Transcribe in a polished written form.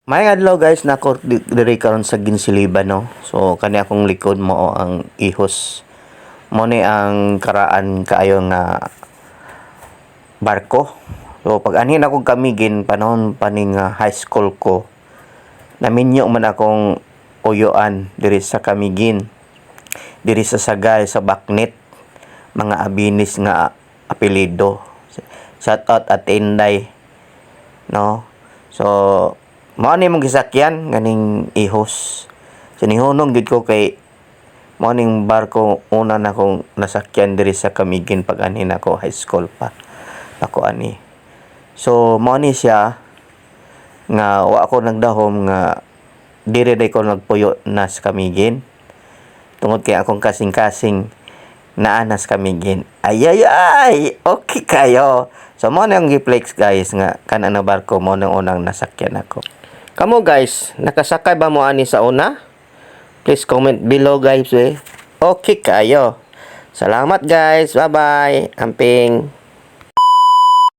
May adlaw guys, nako diri karon sa Ginsiliban no. So kani akong likod mo ang ihos. Mo ni ang karaan kaayo nga barko. So pag anhin ako kamigin panahon pa ning high school ko. Naminyo man akong uyoan diri sa kamigin. Diri sa Sagay sa Baknit. Mga abinis nga apelyido. Shout out at Inday. No. So mao ni mong gisakyan ganing ihos. Sinihunong gid ko kay mao ning barko una na kong nasakyan diri sa Kamigin pag ani nako high school pa. Ako ani. So mao ni siya nga wa ako nagdahom nga diri day ko nagpuyo na sa Kamigin. Tungod kay akong kasing-kasing naanas Kamigin. Ay ay ay, okay kayo. So mo nang giplex guys nga kana na barko mo nang unang nasakyan ako. Kamo guys, nakasakay ba mo ani sa una? Please comment below guys eh. Okay kayo. Salamat guys. Bye-bye. Amping.